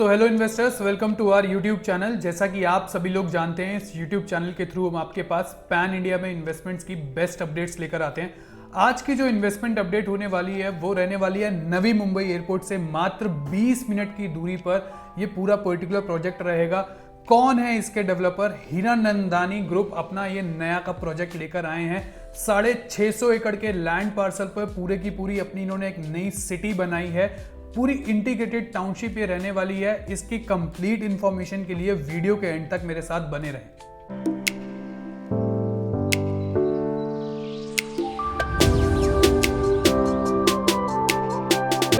तो hello investors, welcome to our YouTube channel. जैसा कि आप सभी लोग जानते हैं, इस यूट्यूब चैनल के थ्रू हम आपके पास पैन इंडिया में इन्वेस्टमेंट्स की बेस्ट अपडेट्स लेकर आते हैं। आज की जो इन्वेस्टमेंट अपडेट होने वाली है वो रहने वाली है नवी मुंबई एयरपोर्ट से मात्र 20 मिनट की दूरी पर ये पूरा पर्टिकुलर प्रोजेक्ट रहेगा। कौन है इसके डेवलपर? हीरानंदानी ग्रुप अपना ये नया का प्रोजेक्ट लेकर आए हैं। 650 एकड़ के लैंड पार्सल पर पूरे की पूरी अपनी इन्होंने एक नई सिटी बनाई है। पूरी इंटीग्रेटेड टाउनशिप ये रहने वाली है। इसकी कंप्लीट इंफॉर्मेशन के लिए वीडियो के एंड तक मेरे साथ बने रहें।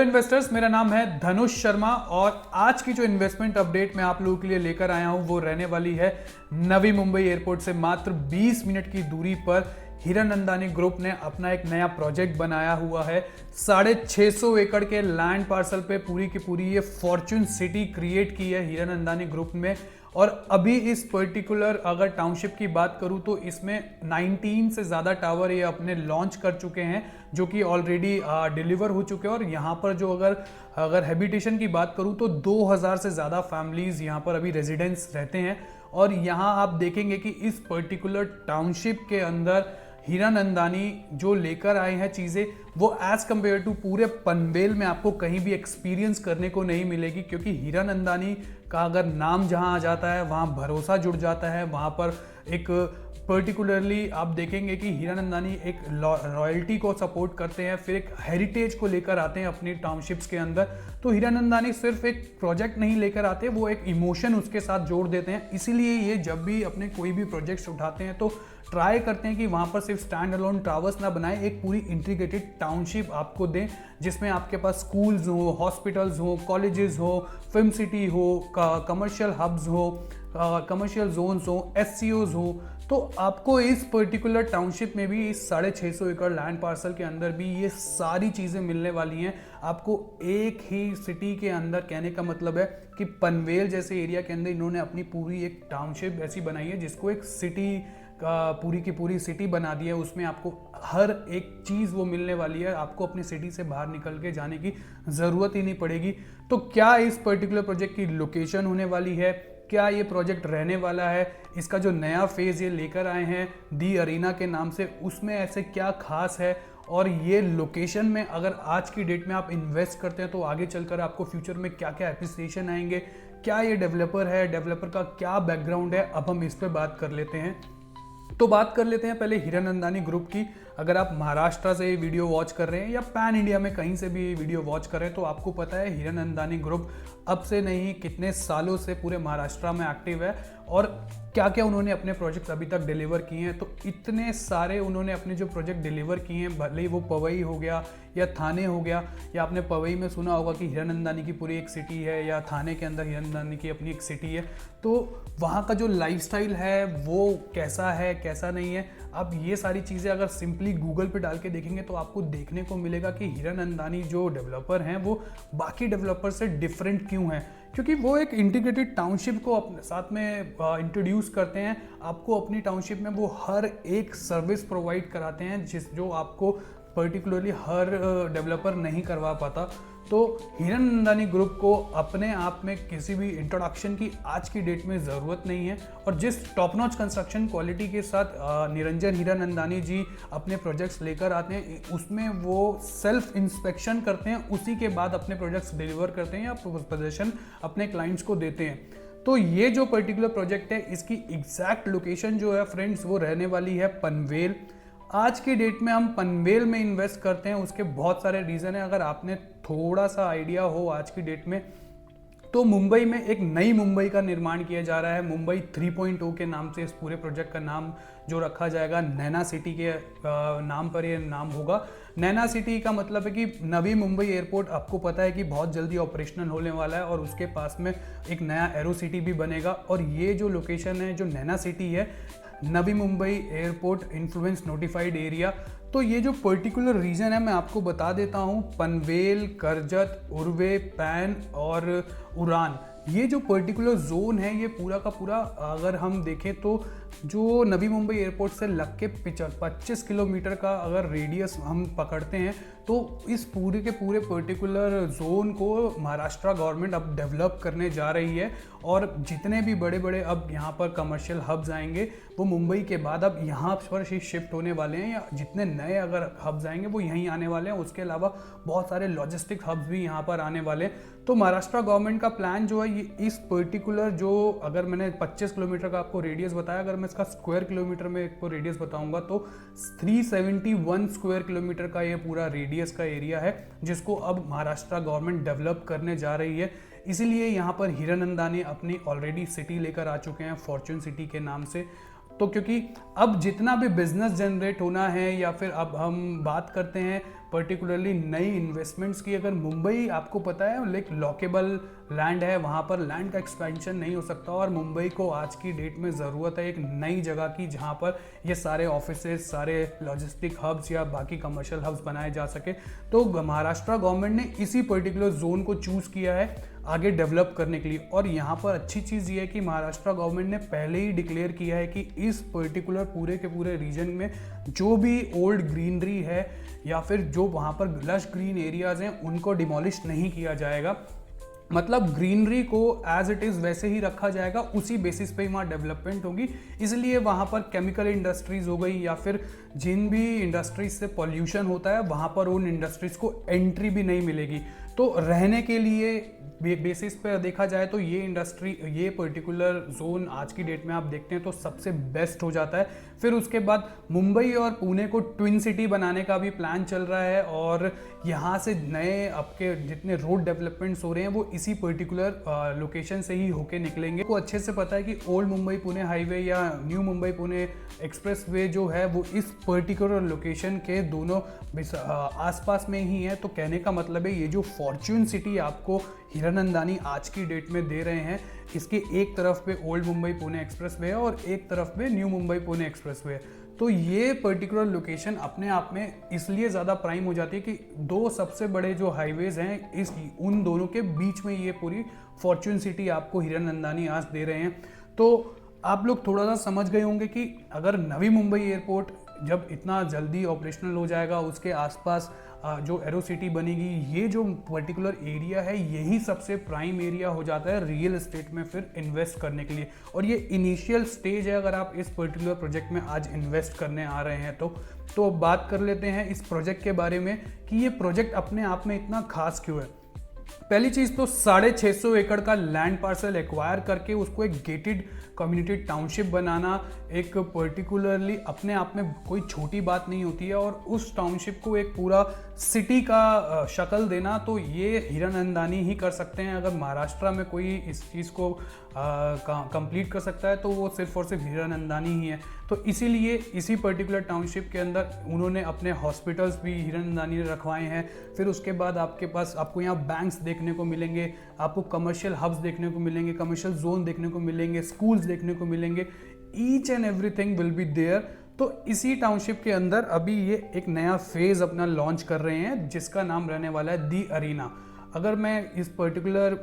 इन्वेस्टर्स, मेरा नाम है धनुष शर्मा और आज की जो इन्वेस्टमेंट अपडेट मैं आप लोगों के लिए लेकर आया हूं वो रहने वाली है नवी मुंबई एयरपोर्ट से मात्र 20 मिनट की दूरी पर हीरानंदानी ग्रुप ने अपना एक नया प्रोजेक्ट बनाया हुआ है। 650 एकड़ के लैंड पार्सल पे पूरी की पूरी ये फॉर्च्यून सिटी क्रिएट की है हीरानंदानी ग्रुप में। और अभी इस पर्टिकुलर अगर टाउनशिप की बात करूं तो इसमें 19 से ज़्यादा टावर ये अपने लॉन्च कर चुके हैं, जो कि ऑलरेडी डिलीवर हो चुके हैं। और यहाँ पर जो अगर हैबिटेशन की बात करूं तो 2000 से ज़्यादा फैमिलीज यहाँ पर अभी रेजिडेंट्स रहते हैं। और यहाँ आप देखेंगे कि इस पर्टिकुलर टाउनशिप के अंदर हीरानंदानी जो लेकर आए हैं चीज़ें, वो एज कम्पेयर टू पूरे पनवेल में आपको कहीं भी एक्सपीरियंस करने को नहीं मिलेगी। क्योंकि हीरानंदानी का अगर नाम जहां आ जाता है वहां भरोसा जुड़ जाता है। वहां पर एक पर्टिकुलरली आप देखेंगे कि हीरानंदानी एक रॉयल्टी को सपोर्ट करते हैं, फिर एक हेरिटेज को लेकर आते हैं अपनी टाउनशिप्स के अंदर। तो हीरानंदानी सिर्फ एक प्रोजेक्ट नहीं लेकर आते, वो एक इमोशन उसके साथ जोड़ देते हैं। इसीलिए ये जब भी अपने कोई भी प्रोजेक्ट्स उठाते हैं तो ट्राई करते हैं कि वहाँ पर सिर्फ स्टैंड अलोन टावर्स ना बनाए, एक पूरी इंटीग्रेटेड टाउनशिप आपको दें जिसमें आपके पास स्कूल्स हो, हॉस्पिटल्स हो, कॉलेजेस हो, फिल्म सिटी हो, कमर्शियल हब्स हो, कमर्शियल जोन्स हो, एससीओज हो। तो आपको इस पर्टिकुलर टाउनशिप में भी इस 650 एकड़ लैंड पार्सल के अंदर भी ये सारी चीज़ें मिलने वाली हैं आपको एक ही सिटी के अंदर। कहने का मतलब है कि पनवेल जैसे एरिया के अंदर इन्होंने अपनी पूरी एक टाउनशिप ऐसी बनाई है जिसको एक सिटी का पूरी की पूरी सिटी बना दी है। उसमें आपको हर एक चीज़ वो मिलने वाली है, आपको अपनी सिटी से बाहर निकल के जाने की ज़रूरत ही नहीं पड़ेगी। तो क्या इस पर्टिकुलर प्रोजेक्ट की लोकेशन होने वाली है, क्या ये प्रोजेक्ट रहने वाला है, इसका जो नया फेज़ ये लेकर आए हैं दी अरीना के नाम से, उसमें ऐसे क्या खास है, और ये लोकेशन में अगर आज की डेट में आप इन्वेस्ट करते हैं तो आगे चलकर आपको फ्यूचर में क्या क्या एप्रिसिएशन आएंगे, क्या ये डेवलपर है, डेवलपर का क्या बैकग्राउंड है, अब हम इस पर बात कर लेते हैं। तो बात कर लेते हैं पहले हीरानंदानी ग्रुप की। अगर आप महाराष्ट्र से वीडियो वॉच कर रहे हैं या पैन इंडिया में कहीं से भी वीडियो वॉच कर रहे हैं तो आपको पता है हीरानंदानी ग्रुप अब से नहीं कितने सालों से पूरे महाराष्ट्र में एक्टिव है और क्या क्या उन्होंने अपने प्रोजेक्ट अभी तक डिलीवर किए हैं। तो इतने सारे उन्होंने अपने जो प्रोजेक्ट डिलीवर किए हैं, भले ही वो पवई हो गया या थाने हो गया, या आपने पवई में सुना होगा कि हीरानंदानी की पूरी एक सिटी है, या थाने के अंदर हीरानंदानी की अपनी एक सिटी है। तो वहाँ का जो लाइफस्टाइल है वो कैसा है, कैसा नहीं है, अब ये सारी चीज़ें अगर सिंपली गूगल पे डाल के देखेंगे तो आपको देखने को मिलेगा कि हीरानंदानी जो डेवलपर हैं वो बाकी डेवलपर से डिफरेंट क्यों हैं। क्योंकि वो एक इंटीग्रेटेड टाउनशिप को अपने साथ में इंट्रोड्यूस करते हैं। आपको अपनी टाउनशिप में वो हर एक सर्विस प्रोवाइड कराते हैं जो आपको पर्टिकुलरली हर डेवलपर नहीं करवा पाता। तो हीरानंदानी ग्रुप को अपने आप में किसी भी इंट्रोडक्शन की आज की डेट में ज़रूरत नहीं है। और जिस टॉप नॉच कंस्ट्रक्शन क्वालिटी के साथ निरंजन हीरानंदानी जी अपने प्रोजेक्ट्स लेकर आते हैं, उसमें वो सेल्फ इंस्पेक्शन करते हैं, उसी के बाद अपने प्रोजेक्ट्स डिलीवर करते हैं या प्रदर्शन अपने क्लाइंट्स को देते हैं। तो ये जो पर्टिकुलर प्रोजेक्ट है इसकी एग्जैक्ट लोकेशन जो है फ्रेंड्स वो रहने वाली है पनवेल। आज की डेट में हम पनवेल में इन्वेस्ट करते हैं, उसके बहुत सारे रीज़न है। अगर आपने थोड़ा सा आइडिया हो आज की डेट में, तो मुंबई में एक नई मुंबई का निर्माण किया जा रहा है। मुंबई 3.0 के नाम से इस पूरे प्रोजेक्ट का नाम जो रखा जाएगा, नैना सिटी के नाम पर ये नाम होगा। नैना सिटी का मतलब है कि नवी मुंबई एयरपोर्ट आपको पता है कि बहुत जल्दी ऑपरेशनल होने वाला है और उसके पास में एक नया एरो सिटी भी बनेगा। और ये जो लोकेशन है, जो नैना सिटी है, Navi Mumbai airport influence notified area. तो ये जो पर्टिकुलर रीजन है मैं आपको बता देता हूँ, पनवेल, करजत, उर्वे, पैन और उड़ान, ये जो पर्टिकुलर जोन है ये पूरा का पूरा अगर हम देखें तो जो नवी मुंबई एयरपोर्ट से लग के 25 किलोमीटर का अगर रेडियस हम पकड़ते हैं तो इस पूरे के पूरे पर्टिकुलर जोन को महाराष्ट्र गवर्नमेंट अब डेवलप करने जा रही है। और जितने भी बड़े बड़े अब यहाँ पर कमर्शियल हब्स आएंगे वो मुंबई के बाद अब यहाँ पर ही शिफ्ट होने वाले हैं, या जितने नए अगर हब्स आएंगे वो यहीं आने वाले हैं। उसके अलावा बहुत सारे लॉजिस्टिक हब्स भी यहाँ पर आने वाले हैं। तो महाराष्ट्र गवर्नमेंट का प्लान जो है ये इस पर्टिकुलर जो अगर मैंने 25 किलोमीटर का आपको रेडियस बताया, अगर मैं इसका स्क्वायर किलोमीटर में आपको रेडियस बताऊंगा तो 371 स्क्वायर किलोमीटर का ये पूरा रेडियस का एरिया है जिसको अब महाराष्ट्र गवर्नमेंट डेवलप करने जा रही है। इसीलिए यहाँ पर हीरानंदानी अपनी ऑलरेडी सिटी लेकर आ चुके हैं फॉर्च्यून सिटी के नाम से। तो क्योंकि अब जितना भी बिजनेस जनरेट होना है या फिर अब हम बात करते हैं पर्टिकुलरली नई इन्वेस्टमेंट्स की, अगर मुंबई आपको पता है लाइक लॉकेबल लैंड है, वहाँ पर लैंड का एक्सपेंशन नहीं हो सकता और मुंबई को आज की डेट में ज़रूरत है एक नई जगह की जहाँ पर ये सारे ऑफिसेस, सारे लॉजिस्टिक हब्स या बाकी कमर्शियल हब्स बनाए जा सके। तो महाराष्ट्र गवर्नमेंट ने इसी पर्टिकुलर जोन को चूज़ किया है आगे डेवलप करने के लिए। और यहाँ पर अच्छी चीज़ ये है कि महाराष्ट्र गवर्नमेंट ने पहले ही डिक्लेयर किया है कि इस पर्टिकुलर पूरे के पूरे रीजन में जो भी ओल्ड ग्रीनरी है या फिर जो वहाँ पर लश ग्रीन एरियाज हैं उनको डिमोलिश नहीं किया जाएगा। मतलब ग्रीनरी को एज इट इज़ वैसे ही रखा जाएगा, उसी बेसिस पे ही वहाँ डेवलपमेंट होगी। इसलिए वहाँ पर केमिकल इंडस्ट्रीज़ हो गई या फिर जिन भी इंडस्ट्रीज से पॉल्यूशन होता है वहाँ पर उन इंडस्ट्रीज़ को एंट्री भी नहीं मिलेगी। तो रहने के लिए बेसिस पे देखा जाए तो ये इंडस्ट्री, ये पर्टिकुलर जोन आज की डेट में आप देखते हैं तो सबसे बेस्ट हो जाता है। फिर उसके बाद मुंबई और पुणे को ट्विन सिटी बनाने का भी प्लान चल रहा है और यहाँ से नए आपके जितने रोड डेवलपमेंट्स हो रहे हैं वो इसी पर्टिकुलर लोकेशन से ही होके निकलेंगे। को अच्छे से पता है कि ओल्ड मुंबई पुणे हाईवे या new Mumbai Pune express way जो है वो इस पर्टिकुलर लोकेशन के दोनों आसपास में ही है। तो कहने का मतलब है ये जो फॉर्च्यून सिटी आपको हीरानंदानी आज की डेट में दे रहे हैं, इसके एक तरफ पे old Mumbai Pune express way है और एक तरफ पे new Mumbai Pune express way है। तो ये पर्टिकुलर लोकेशन अपने आप में इसलिए ज़्यादा प्राइम हो जाती है कि दो सबसे बड़े जो हाईवेज हैं इस उन दोनों के बीच में ये पूरी फॉर्च्यून सिटी आपको हीरानंदानी आज दे रहे हैं। तो आप लोग थोड़ा सा समझ गए होंगे कि अगर नवी मुंबई एयरपोर्ट जब इतना जल्दी ऑपरेशनल हो जाएगा, उसके आसपास जो एरो सिटी बनेगी, ये जो पर्टिकुलर एरिया है यही सबसे प्राइम एरिया हो जाता है रियल एस्टेट में फिर इन्वेस्ट करने के लिए। और ये इनिशियल स्टेज है अगर आप इस पर्टिकुलर प्रोजेक्ट में आज इन्वेस्ट करने आ रहे हैं तो अब बात कर लेते हैं इस प्रोजेक्ट के बारे में कि ये प्रोजेक्ट अपने आप में इतना खास क्यों है। पहली चीज़ तो 650 एकड़ का लैंड पार्सल एक्वायर करके उसको एक गेटेड कम्युनिटी टाउनशिप बनाना एक पर्टिकुलरली अपने आप में कोई छोटी बात नहीं होती है। और उस टाउनशिप को एक पूरा सिटी का शक्ल देना तो ये हीरानंदानी ही कर सकते हैं। अगर महाराष्ट्र में कोई इस चीज़ को कंप्लीट कर सकता है तो वो सिर्फ और सिर्फ हीरानंदानी ही है। तो इसीलिए इसी पर्टिकुलर टाउनशिप के अंदर उन्होंने अपने हॉस्पिटल्स भी हीरानंदानी ने रखवाए हैं। फिर उसके बाद आपको यहाँ बैंक्स देखने को मिलेंगे, आपको कमर्शियल हब्स देखने को मिलेंगे, कमर्शियल जोन देखने को मिलेंगे, स्कूल्स देखने को मिलेंगे। Each and everything will be there. तो इसी टाउनशिप के अंदर अभी ये एक नया फेज अपना लॉन्च कर रहे हैं जिसका नाम रहने वाला है दी अरीना। अगर मैं इस पर्टिकुलर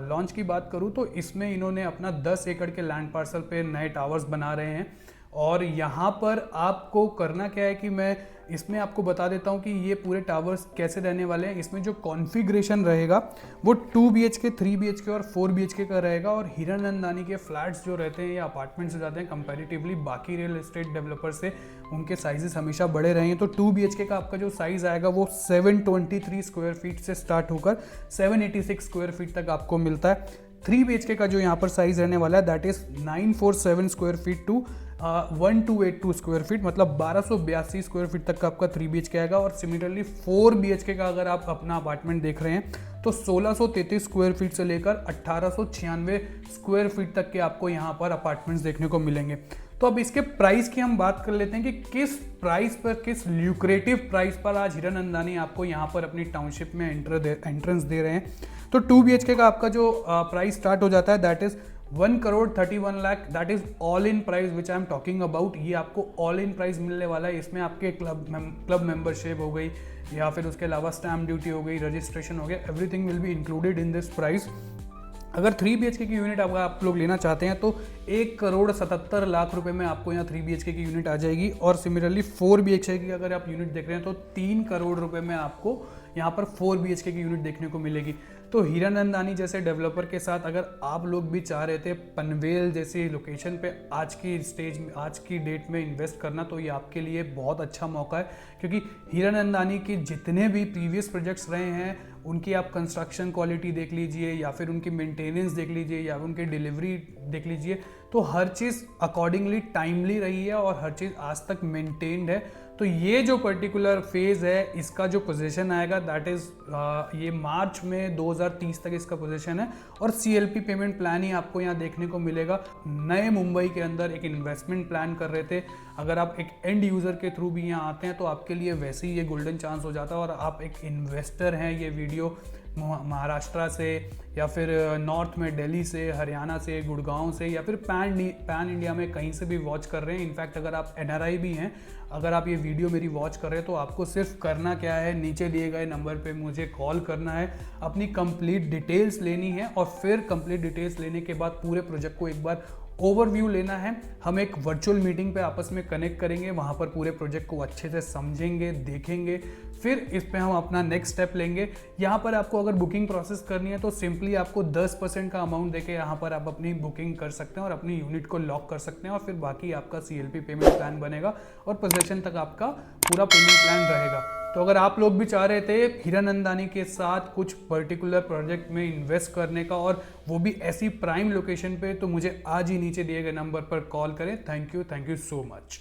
लॉन्च की बात करूं तो इसमें इन्होंने अपना 10 एकड़ के लैंड पार्सल पे नए टावर्स बना रहे हैं। और यहाँ पर आपको करना क्या है कि मैं इसमें आपको बता देता हूँ कि ये पूरे टावर्स कैसे रहने वाले हैं। इसमें जो कॉन्फ़िगरेशन रहेगा वो 2 BHK, 3 BHK और 4 BHK का रहेगा। और हीरानंदानी के फ्लैट्स जो रहते हैं या अपार्टमेंट्स हो जाते हैं कंपैरेटिवली बाकी रियल एस्टेट डेवलपर से उनके साइजेस हमेशा बड़े रहे हैं। तो 2 BHK का आपका जो साइज़ आएगा वो 723 स्क्वायर फीट से स्टार्ट होकर 786 स्क्वायर फीट तक आपको मिलता है। 3 BHK का जो यहाँ पर साइज़ रहने वाला है that is 947 square feet to 1282 square feet, मतलब 1282 स्क्वायर फीट तक का आपका 3 BHK आएगा। और सिमिलरली 4 BHK का अगर आप अपना अपार्टमेंट देख रहे हैं तो 1633 स्क्वायर फीट से लेकर 1896 स्क्वायर फीट तक के आपको यहाँ पर अपार्टमेंट्स देखने को मिलेंगे। तो अब इसके प्राइस की हम बात कर लेते हैं कि किस प्राइस पर, किस ल्यूक्रेटिव प्राइस पर आज हीरानंदानी आपको यहाँ पर अपनी टाउनशिप में एंट्रेंस दे रहे हैं। तो 2 BHK का आपका जो प्राइस स्टार्ट हो जाता है that is 1,31 lakh, that is all in price which I am talking about. ये आपको ऑल इन प्राइस मिलने वाला है। इसमें आपके क्लब मेंबरशिप हो गई या फिर उसके अलावा स्टैम्प ड्यूटी हो गई, रजिस्ट्रेशन हो गया, everything will be included in this price. अगर 3 BHK की यूनिट अगर आप लोग लेना चाहते हैं तो 1,77,00,000 रुपए में आपको यहाँ 3 BHK की यूनिट आ जाएगी। और सिमिलरली 4 BHK की अगर आप यूनिट देख रहे हैं तो 3 करोड़ रुपए में आपको यहाँ पर 4 BHK की यूनिट देखने को मिलेगी। तो हीरानंदानी जैसे डेवलपर के साथ अगर आप लोग भी चाह रहे थे पनवेल जैसी लोकेशन पे आज की स्टेज में, आज की डेट में इन्वेस्ट करना, तो ये आपके लिए बहुत अच्छा मौका है। क्योंकि हीरानंदानी के जितने भी प्रीवियस प्रोजेक्ट्स रहे हैं उनकी आप कंस्ट्रक्शन क्वालिटी देख लीजिए या फिर उनकी मेंटेनेंस देख लीजिए या उनकी डिलीवरी देख लीजिए, तो हर चीज़ अकॉर्डिंगली टाइमली रही है और हर चीज़ आज तक मेंटेन्ड है। तो ये जो पर्टिकुलर फेज़ है इसका जो पोजीशन आएगा दैट इज़ ये मार्च में 2030 तक इसका पोजीशन है। और CLP पेमेंट प्लान ही आपको यहाँ देखने को मिलेगा। नए मुंबई के अंदर एक इन्वेस्टमेंट प्लान कर रहे थे, अगर आप एक एंड यूज़र के थ्रू भी यहाँ आते हैं तो आपके लिए वैसे ही ये गोल्डन चांस हो जाता है। और आप एक इन्वेस्टर हैं, ये वीडियो महाराष्ट्र से या फिर नॉर्थ में दिल्ली से, हरियाणा से, गुड़गांव से या फिर पैन इंडिया में कहीं से भी वॉच कर रहे हैं। इनफैक्ट अगर आप NRI भी हैं, अगर आप ये वीडियो मेरी वॉच कर रहे हैं तो आपको सिर्फ करना क्या है, नीचे दिए गए नंबर पे मुझे कॉल करना है, अपनी कंप्लीट डिटेल्स लेनी है और फिर कंप्लीट डिटेल्स लेने के बाद पूरे प्रोजेक्ट को एक बार ओवरव्यू लेना है। हम एक वर्चुअल मीटिंग पे आपस में कनेक्ट करेंगे, वहाँ पर पूरे प्रोजेक्ट को अच्छे से समझेंगे, देखेंगे, फिर इस पे हम अपना नेक्स्ट स्टेप लेंगे। यहाँ पर आपको अगर बुकिंग प्रोसेस करनी है तो सिंपली आपको 10% का अमाउंट देके यहाँ पर आप अपनी बुकिंग कर सकते हैं और अपनी यूनिट को लॉक कर सकते हैं और फिर बाकी आपका CLP पेमेंट प्लान बनेगा और पोजीशन तक आपका पूरा पेमेंट प्लान रहेगा। तो अगर आप लोग भी चाह रहे थे हीरानंदानी के साथ कुछ पर्टिकुलर प्रोजेक्ट में इन्वेस्ट करने का और वो भी ऐसी प्राइम लोकेशन पे, तो मुझे आज ही नीचे दिए गए नंबर पर कॉल करें। Thank you so much.